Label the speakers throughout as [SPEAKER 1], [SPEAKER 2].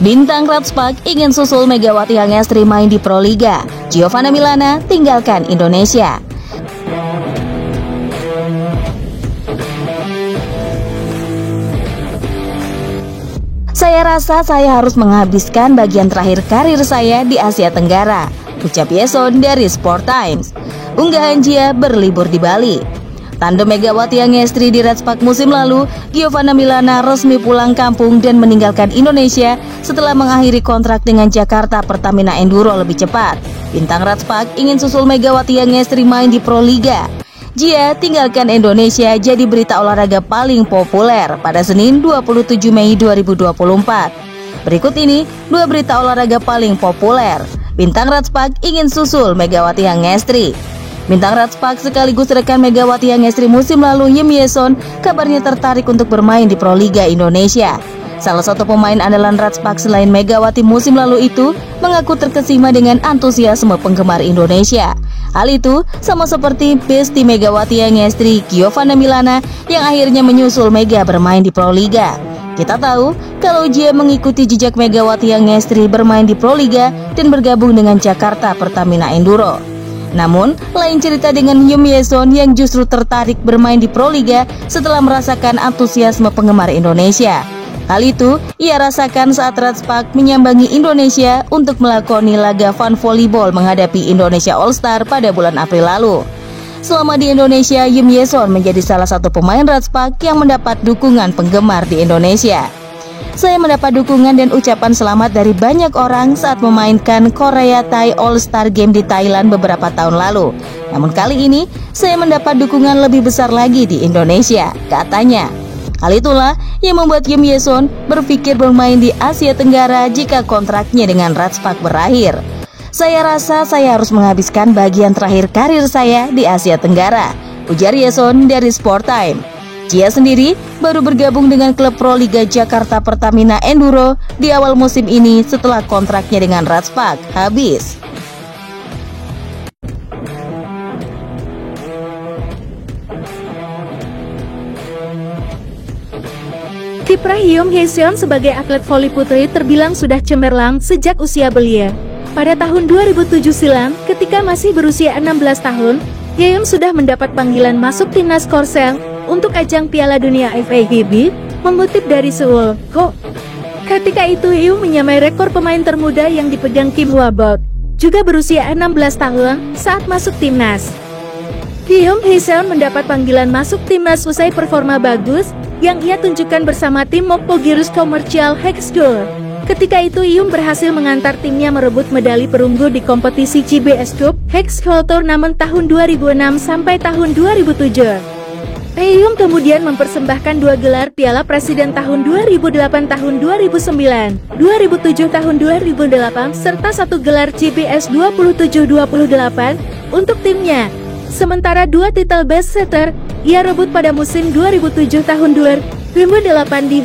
[SPEAKER 1] Bintang Ratspak ingin susul Megawati Hangestri main di Proliga. Giovanna Milana tinggalkan Indonesia. Saya rasa saya harus menghabiskan bagian terakhir karir saya di Asia Tenggara, ucap Yeson dari Sport Times. Unggahan Gia berlibur di Bali. Tandem Megawati Hangestri di Ratspak musim lalu, Giovanna Milana resmi pulang kampung dan meninggalkan Indonesia setelah mengakhiri kontrak dengan Jakarta Pertamina Enduro lebih cepat. Bintang Ratspak ingin susul Megawati Hangestri main di Proliga. Gia tinggalkan Indonesia jadi berita olahraga paling populer pada Senin 27 Mei 2024. Berikut ini dua berita olahraga paling populer. Bintang Ratspak ingin susul Megawati Hangestri. Bintang Ratspak sekaligus rekan Megawati Hangestri musim lalu Yim Yeson kabarnya tertarik untuk bermain di Proliga Indonesia. Salah satu pemain andalan Ratspak selain Megawati musim lalu itu mengaku terkesima dengan antusiasme penggemar Indonesia. Hal itu sama seperti besti Megawati Hangestri, Giovanna Milana yang akhirnya menyusul Mega bermain di Proliga. Kita tahu kalau Gia mengikuti jejak Megawati Hangestri bermain di Proliga dan bergabung dengan Jakarta Pertamina Enduro. Namun, lain cerita dengan Yim Yeson yang justru tertarik bermain di Proliga setelah merasakan antusiasme penggemar Indonesia. Hal itu ia rasakan saat Ratspak menyambangi Indonesia untuk melakoni laga fun volleyball menghadapi Indonesia All Star pada bulan April lalu. Selama di Indonesia, Yim Yeson menjadi salah satu pemain Ratspak yang mendapat dukungan penggemar di Indonesia. Saya mendapat dukungan dan ucapan selamat dari banyak orang saat memainkan Korea Thai All Star Game di Thailand beberapa tahun lalu. Namun kali ini, saya mendapat dukungan lebih besar lagi di Indonesia, katanya. Hal itulah yang membuat Yim Yeson berpikir bermain di Asia Tenggara jika kontraknya dengan Ratspak berakhir. Saya rasa saya harus menghabiskan bagian terakhir karir saya di Asia Tenggara, ujar Yeson dari Sport Time. Gia sendiri baru bergabung dengan klub Proliga Jakarta Pertamina Enduro di awal musim ini setelah kontraknya dengan Ratspak habis.
[SPEAKER 2] Kiprah Yim Hye-seon sebagai atlet voli putri terbilang sudah cemerlang sejak usia belia. Pada tahun 2007 silam, ketika masih berusia 16 tahun, Yim sudah mendapat panggilan masuk timnas Korsel untuk ajang Piala Dunia FIVB, mengutip dari Seoul. Ketika itu Yim menyamai rekor pemain termuda yang dipegang Kim Hwa-bok, juga berusia 16 tahun saat masuk timnas. Yim Hye-seon mendapat panggilan masuk timnas usai performa bagus yang ia tunjukkan bersama tim Mokpo Girls Commercial High School. Ketika itu Yim berhasil mengantar timnya merebut medali perunggu di kompetisi CBS Cup High School Tournament tahun 2006 sampai tahun 2007. Yim kemudian mempersembahkan 2 gelar Piala Presiden tahun 2008 tahun 2009, 2007 tahun 2008 serta 1 gelar CBS 27-28 untuk timnya. Sementara 2 titel best setter ia rebut pada musim 2007 tahun 2008 di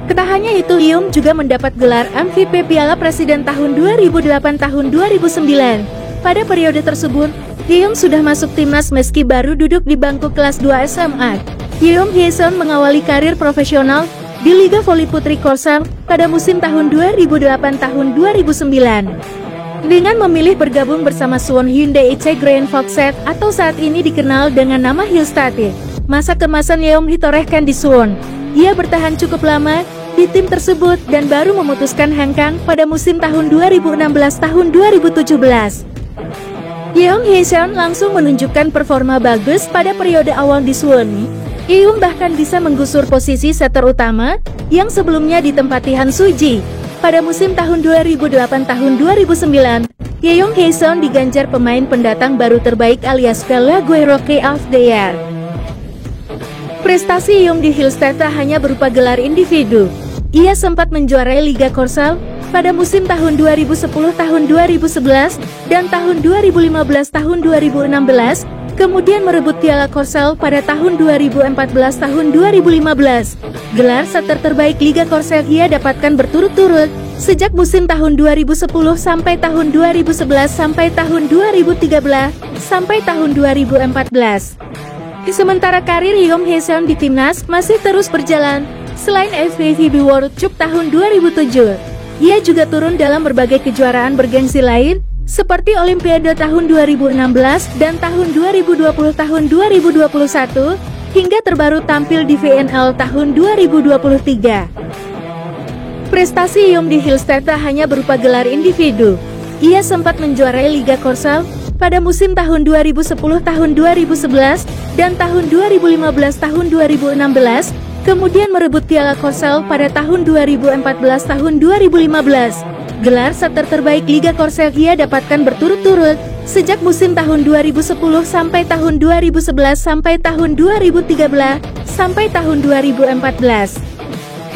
[SPEAKER 2] Ketahannya itu Yim juga mendapat gelar MVP Piala Presiden tahun 2008 tahun 2009. Pada periode tersebut, Yim sudah masuk timnas meski baru duduk di bangku kelas 2 SMA. Yim Hye-seon mengawali karir profesional di Liga Voli Putri Korsel pada musim tahun 2008 tahun 2009. Dengan memilih bergabung bersama Suwon Hyundai IC Grand Foxet atau saat ini dikenal dengan nama Hillstate. Masa kemasan Yim ditorehkan di Suwon. Ia bertahan cukup lama di tim tersebut dan baru memutuskan hengkang pada musim tahun 2016 tahun 2017. Yim Hye-seon langsung menunjukkan performa bagus pada periode awal di Suwon. Yim bahkan bisa menggusur posisi setter utama yang sebelumnya ditempati Han Suji. Pada musim tahun 2008 tahun 2009, Yim Hye-seon diganjar pemain pendatang baru terbaik alias Pelagwe Rookie of the Year. Prestasi Yim di Hillstate tak hanya berupa gelar individu. Ia sempat menjuarai Liga Korsel pada musim tahun 2010 tahun 2011 dan tahun 2015 tahun 2016, kemudian merebut Piala Korsel pada tahun 2014 tahun 2015. Gelar setter terbaik Liga Korsel ia dapatkan berturut-turut sejak musim tahun 2010 sampai tahun 2011 sampai tahun 2013 sampai tahun 2014. Sementara karir Yim Hye-seon di timnas masih terus berjalan. Selain FIVB World Cup tahun 2007, ia juga turun dalam berbagai kejuaraan bergengsi lain, seperti Olimpiade tahun 2016 dan tahun 2020 tahun 2021, hingga terbaru tampil di VNL tahun 2023. Prestasi Yom di Hillstead tak hanya berupa gelar individu. Ia sempat menjuarai Liga Korsel pada musim tahun 2010 tahun 2011 dan tahun 2015 tahun 2016, kemudian merebut Piala Korsel pada tahun 2014 tahun 2015. Gelar setter terbaik Liga Korsel ia dapatkan berturut-turut sejak musim tahun 2010 sampai tahun 2011 sampai tahun 2013 sampai tahun 2014.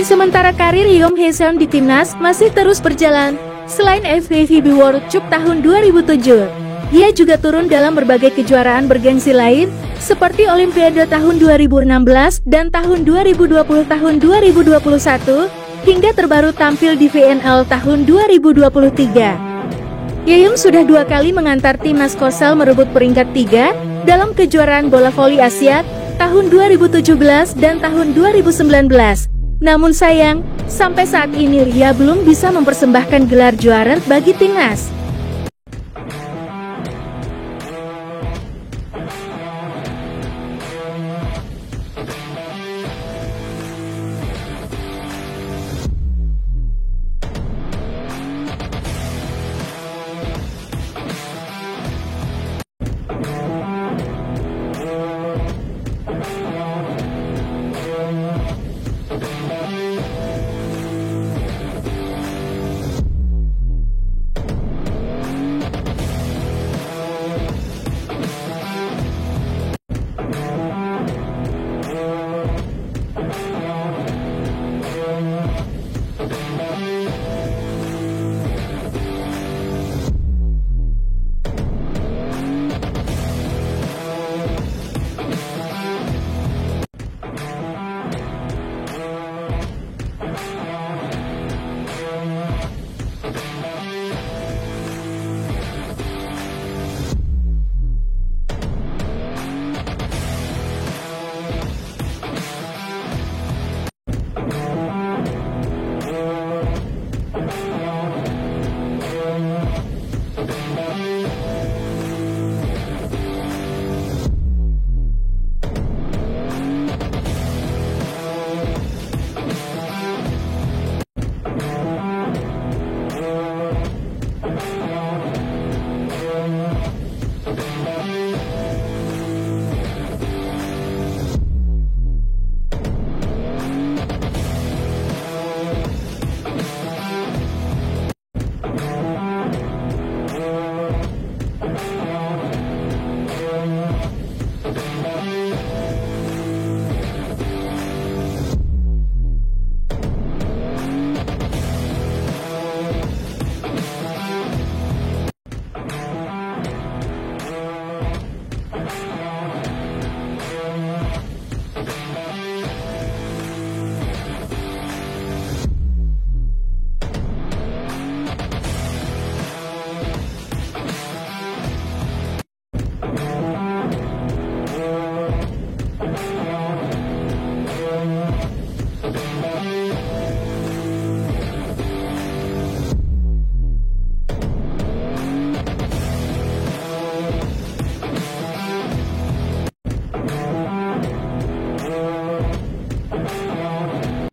[SPEAKER 2] Sementara karir Yom Hae-seon di timnas masih terus berjalan. Selain FIVB World Cup tahun 2007, ia juga turun dalam berbagai kejuaraan bergengsi lain, seperti Olimpiade tahun 2016 dan tahun 2020 tahun 2021, hingga terbaru tampil di VNL tahun 2023. Yeom sudah 2 kali mengantar timnas Korsel merebut peringkat 3 dalam kejuaraan bola voli Asia tahun 2017 dan tahun 2019. Namun sayang, sampai saat ini ia belum bisa mempersembahkan gelar juara bagi timnas.